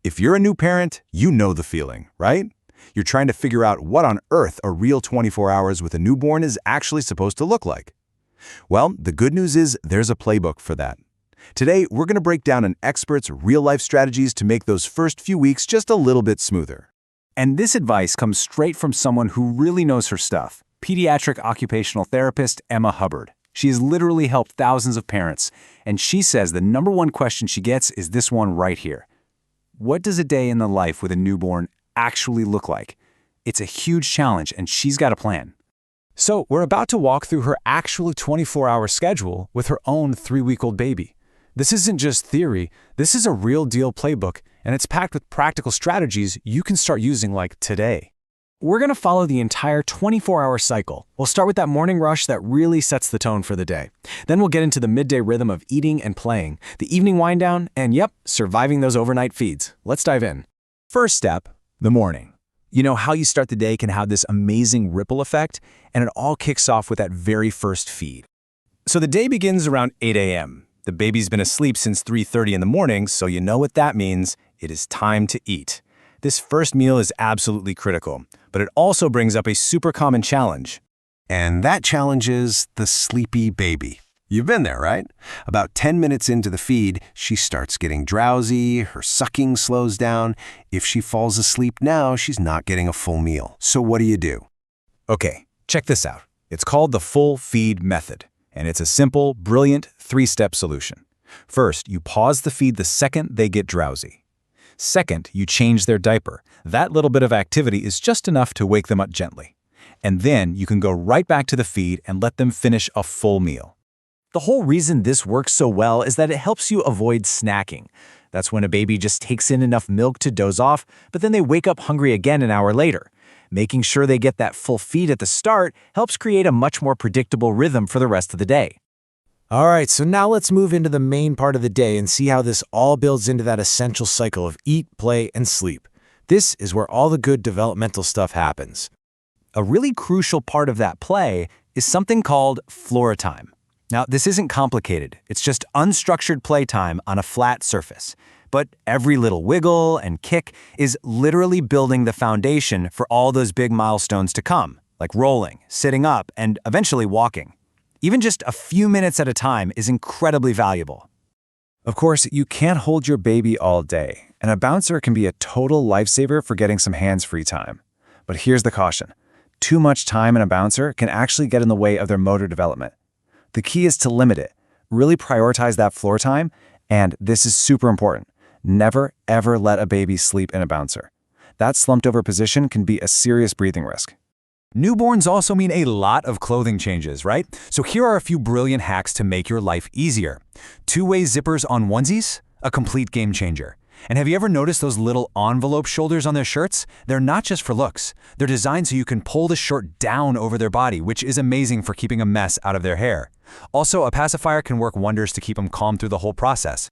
If you're a new parent, you know the feeling, right? You're trying to figure out what on earth a real 24 hours with a newborn is actually supposed to look like. Well, the good news is there's a playbook for that. Today, we're going to break down an expert's real-life strategies to make those first few weeks just a little bit smoother. And this advice comes straight from someone who really knows her stuff, pediatric occupational therapist Emma Hubbard. She has literally helped thousands of parents, and she says the number one question she gets is this one right here. What does a day in the life with a newborn actually look like? It's a huge challenge, and she's got a plan. So we're about to walk through her actual 24-hour schedule with her own 3-week-old baby. This isn't just theory, this is a real-deal playbook, and it's packed with practical strategies you can start using like today. We're going to follow the entire 24-hour cycle. We'll start with that morning rush that really sets the tone for the day. Then we'll get into the midday rhythm of eating and playing, the evening wind down, and yep, surviving those overnight feeds. Let's dive in. First step, the morning. You know how you start the day can have this amazing ripple effect, and it all kicks off with that very first feed. So the day begins around 8 a.m. The baby's been asleep since 3:30 in the morning, so you know what that means. It is time to eat. This first meal is absolutely critical, but it also brings up a super common challenge. And that challenge is the sleepy baby. You've been there, right? About 10 minutes into the feed, she starts getting drowsy, her sucking slows down. If she falls asleep now, she's not getting a full meal. So what do? Okay, check this out. It's called the full feed method, and it's a simple, brilliant 3-step solution. First, you pause the feed the second they get drowsy. Second, you change their diaper. That little bit of activity is just enough to wake them up gently. And then you can go right back to the feed and let them finish a full meal. The whole reason this works so well is that it helps you avoid snacking. That's when a baby just takes in enough milk to doze off, but then they wake up hungry again an hour later. Making sure they get that full feed at the start helps create a much more predictable rhythm for the rest of the day. All right, so now let's move into the main part of the day and see how this all builds into that essential cycle of eat, play, and sleep. This is where all the good developmental stuff happens. A really crucial part of that play is something called floor time. Now, this isn't complicated. It's just unstructured playtime on a flat surface. But every little wiggle and kick is literally building the foundation for all those big milestones to come, like rolling, sitting up, and eventually walking. Even just a few minutes at a time is incredibly valuable. Of course, you can't hold your baby all day, and a bouncer can be a total lifesaver for getting some hands-free time. But here's the caution. Too much time in a bouncer can actually get in the way of their motor development. The key is to limit it. Really prioritize that floor time, and this is super important. Never, ever let a baby sleep in a bouncer. That slumped over position can be a serious breathing risk. Newborns also mean a lot of clothing changes, right? So here are a few brilliant hacks to make your life easier. 2-way zippers on onesies, a complete game changer. And have you ever noticed those little envelope shoulders on their shirts? They're not just for looks. They're designed so you can pull the shirt down over their body, which is amazing for keeping a mess out of their hair. Also, a pacifier can work wonders to keep them calm through the whole process.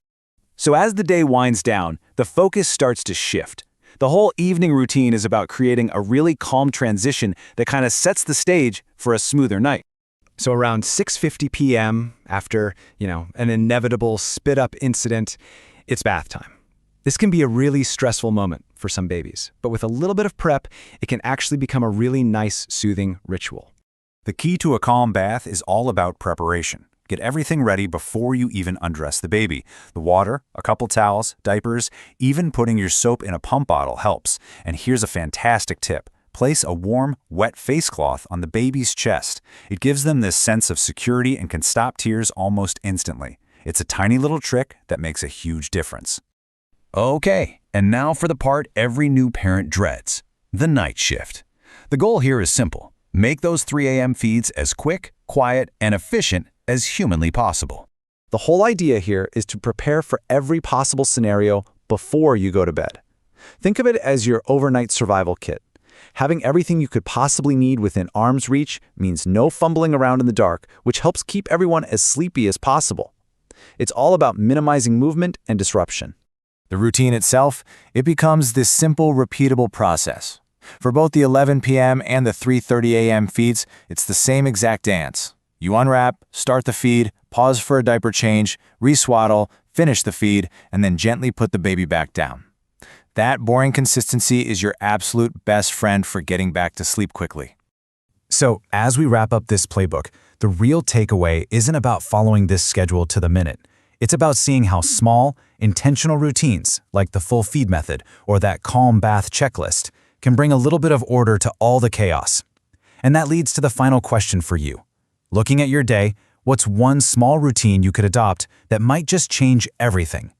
So as the day winds down, the focus starts to shift. The whole evening routine is about creating a really calm transition that kind of sets the stage for a smoother night. So around 6:50 p.m., after, an inevitable spit-up incident, it's bath time. This can be a really stressful moment for some babies, but with a little bit of prep, it can actually become a really nice, soothing ritual. The key to a calm bath is all about preparation. Get everything ready before you even undress the baby. The water, a couple towels, diapers, even putting your soap in a pump bottle helps. And here's a fantastic tip. Place a warm, wet face cloth on the baby's chest. It gives them this sense of security and can stop tears almost instantly. It's a tiny little trick that makes a huge difference. Okay, and now for the part every new parent dreads, the night shift. The goal here is simple. Make those 3 a.m. feeds as quick, quiet, and efficient as humanly possible. The whole idea here is to prepare for every possible scenario before you go to bed. Think of it as your overnight survival kit. Having everything you could possibly need within arm's reach means no fumbling around in the dark, which helps keep everyone as sleepy as possible. It's all about minimizing movement and disruption. The routine itself, it becomes this simple, repeatable process. For both the 11 p.m. and the 3:30 a.m. feeds, it's the same exact dance. You unwrap, start the feed, pause for a diaper change, re-swaddle, finish the feed, and then gently put the baby back down. That boring consistency is your absolute best friend for getting back to sleep quickly. So, as we wrap up this playbook, the real takeaway isn't about following this schedule to the minute. It's about seeing how small, intentional routines, like the full feed method or that calm bath checklist, can bring a little bit of order to all the chaos. And that leads to the final question for you. Looking at your day, what's one small routine you could adopt that might just change everything?